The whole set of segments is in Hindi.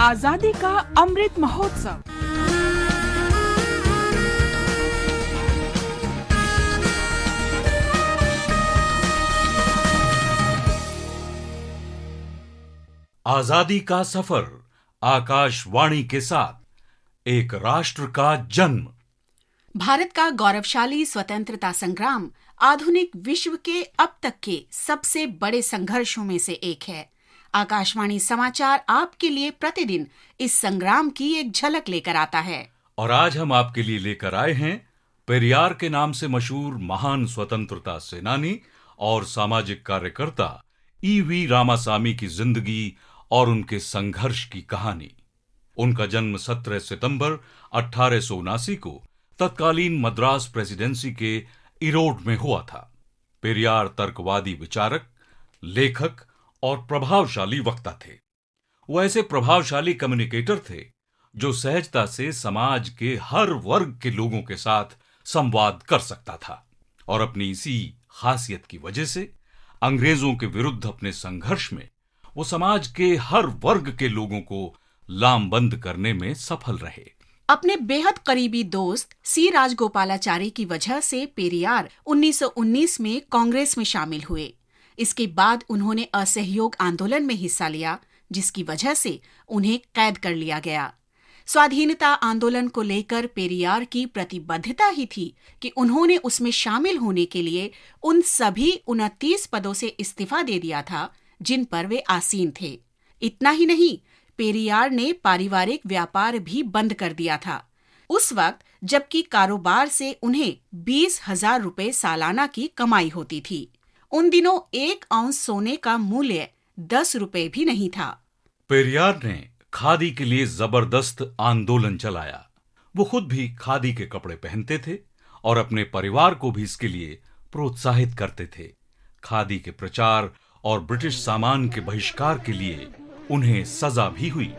आजादी का अमृत महोत्सव। आजादी का सफर, आकाशवाणी के साथ एक राष्ट्र का जन्म। भारत का गौरवशाली स्वतंत्रता संग्राम आधुनिक विश्व के अब तक के सबसे बड़े संघर्षों में से एक है। आकाशवाणी समाचार आपके लिए प्रतिदिन इस संग्राम की एक झलक लेकर आता है। और आज हम आपके लिए लेकर आए हैं पेरियार के नाम से मशहूर महान स्वतंत्रता सेनानी और सामाजिक कार्यकर्ता ईवी रामासामी की जिंदगी और उनके संघर्ष की कहानी। उनका जन्म 17 सितंबर 1879 को तत्कालीन मद्रास प्रेसिडेंसी के इरोड में हुआ था। पेरियार तर्कवादी विचारक, लेखक और प्रभावशाली वक्ता थे। वो ऐसे प्रभावशाली कम्युनिकेटर थे जो सहजता से समाज के हर वर्ग के लोगों के साथ संवाद कर सकता था और अपनी इसी खासियत की वजह से अंग्रेजों के विरुद्ध अपने संघर्ष में वो समाज के हर वर्ग के लोगों को लामबंद करने में सफल रहे। अपने बेहद करीबी दोस्त सी राजगोपालाचारी की वजह से पेरियार 1919 में कांग्रेस में शामिल हुए। इसके बाद उन्होंने असहयोग आंदोलन में हिस्सा लिया, जिसकी वजह से उन्हें कैद कर लिया गया। स्वाधीनता आंदोलन को लेकर पेरियार की प्रतिबद्धता ही थी कि उन्होंने उसमें शामिल होने के लिए उन सभी 29 पदों से इस्तीफा दे दिया था जिन पर वे आसीन थे। इतना ही नहीं, पेरियार ने पारिवारिक व्यापार भी बंद कर दिया था। उस वक्त जबकि कारोबार से उन्हें 20,000 रुपए सालाना की कमाई होती थी। उन दिनों 1 औंस सोने का मूल्य 10 रुपए भी नहीं था। पेरियार ने खादी के लिए जबरदस्त आंदोलन चलाया। वो खुद भी खादी के कपड़े पहनते थे और अपने परिवार को भी इसके लिए प्रोत्साहित करते थे। खादी के प्रचार और ब्रिटिश सामान के बहिष्कार के लिए उन्हें सजा भी हुई।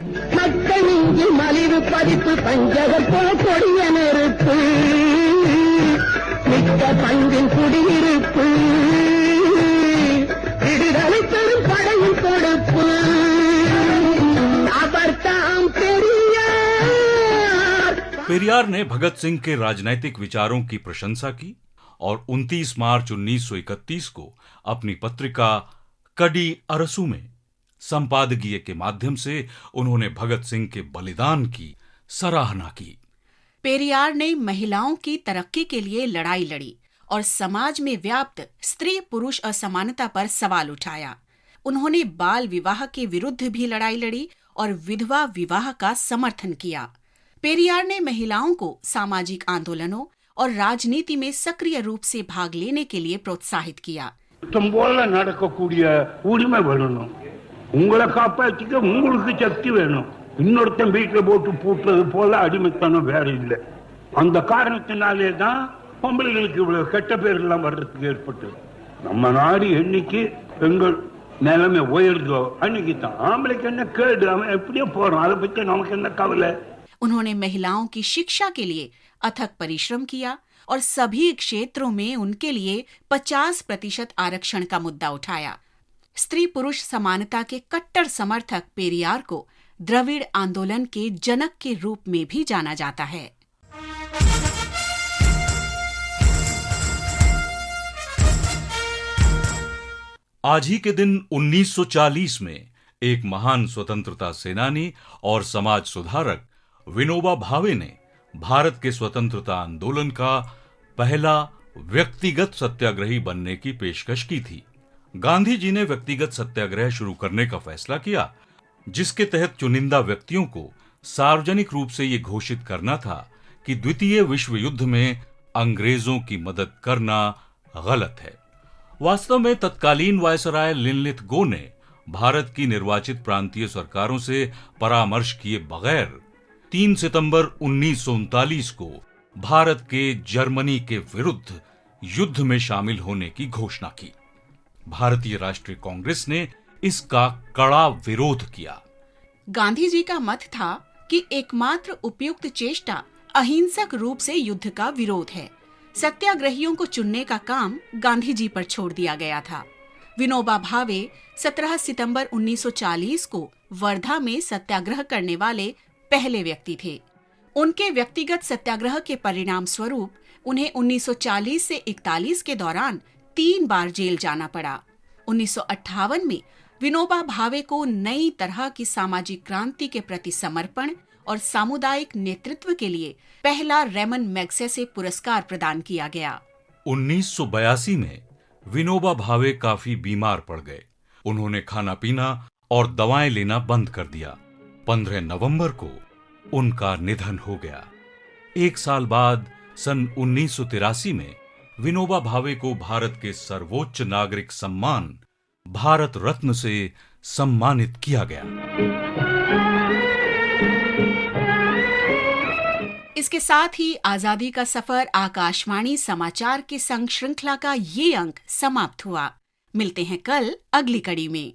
पेरियार ने भगत सिंह के राजनैतिक विचारों की प्रशंसा की और 29 मार्च 1931 को अपनी पत्रिका कडी अरसू में संपादकीय के माध्यम से उन्होंने भगत सिंह के बलिदान की सराहना की। पेरियार ने महिलाओं की तरक्की के लिए लड़ाई लड़ी और समाज में व्याप्त स्त्री पुरुष असमानता पर सवाल उठाया। उन्होंने बाल विवाह के विरुद्ध भी लड़ाई लड़ी और विधवा विवाह का समर्थन किया। पेरियार ने महिलाओं को सामाजिक आंदोलनों और राजनीति में सक्रिय रूप से भाग लेने के लिए प्रोत्साहित किया। तुम बोला நடக்கக்கூடிய உரிமை வேணும், உங்களை காப்பாத்திக்க உங்களுக்கு சக்தி வேணும், இன்னொருத்தன் வீட்டுல போட்டு பூட்டுறது போல அடிமைத்தனம் வேற இல்லை. அந்த காரணத்தினாலே தான் பொம்பளைகளுக்கு இவ்வளவு கெட்ட பேர் எல்லாம் வர்றதுக்கு ஏற்பட்டது. நம்ம நாடு என்னைக்கு பெண்கள் நிலைமை உயர்ந்தோ அன்னைக்கு தான் ஆம்பளைக்கு என்ன கேடு, அவன் எப்படியோ போறான், அதை பத்தி நமக்கு என்ன கவலை। उन्होंने महिलाओं की शिक्षा के लिए अथक परिश्रम किया और सभी क्षेत्रों में उनके लिए 50% आरक्षण का मुद्दा उठाया। स्त्री पुरुष समानता के कट्टर समर्थक पेरियार को द्रविड़ आंदोलन के जनक के रूप में भी जाना जाता है। आज ही के दिन 1940 में एक महान स्वतंत्रता सेनानी और समाज सुधारक विनोबा भावे ने भारत के स्वतंत्रता आंदोलन का पहला व्यक्तिगत सत्याग्रही बनने की पेशकश की थी। गांधी जी ने व्यक्तिगत सत्याग्रह शुरू करने का फैसला किया, जिसके तहत चुनिंदा व्यक्तियों को सार्वजनिक रूप से ये घोषित करना था कि द्वितीय विश्व युद्ध में अंग्रेजों की मदद करना गलत है। वास्तव में तत्कालीन वायसराय लिनलिथ गो ने भारत की निर्वाचित प्रांतीय सरकारों से परामर्श किए बगैर 3 सितंबर 1939 को भारत के जर्मनी के विरुद्ध युद्ध में शामिल होने की घोषणा की। भारतीय राष्ट्रीय कांग्रेस ने इसका कड़ा विरोध किया। गांधी जी का मत था कि एकमात्र उपयुक्त चेष्टा अहिंसक रूप से युद्ध का विरोध है। सत्याग्रहियों को चुनने का काम गांधी जी पर छोड़ दिया गया था। विनोबा भावे 17 सितंबर 1940 को वर्धा में सत्याग्रह करने वाले पहले व्यक्ति थे। उनके व्यक्तिगत सत्याग्रह के परिणाम स्वरूप उन्हें 1940 से 41 के दौरान 3 बार जेल जाना पड़ा। 1958 में विनोबा भावे को नई तरह की सामाजिक क्रांति के प्रति समर्पण और सामुदायिक नेतृत्व के लिए पहला रेमन मैग्सेसे पुरस्कार प्रदान किया गया। 1982 में विनोबा भावे काफी बीमार पड़ गए। उन्होंने खाना पीना और दवाएं लेना बंद कर दिया। 15 नवंबर को उनका निधन हो गया। 1 साल बाद सन 1983 में विनोबा भावे को भारत के सर्वोच्च नागरिक सम्मान भारत रत्न से सम्मानित किया गया। इसके साथ ही आजादी का सफर आकाशवाणी समाचार के संग श्रृंखला का ये अंक समाप्त हुआ। मिलते हैं कल अगली कड़ी में।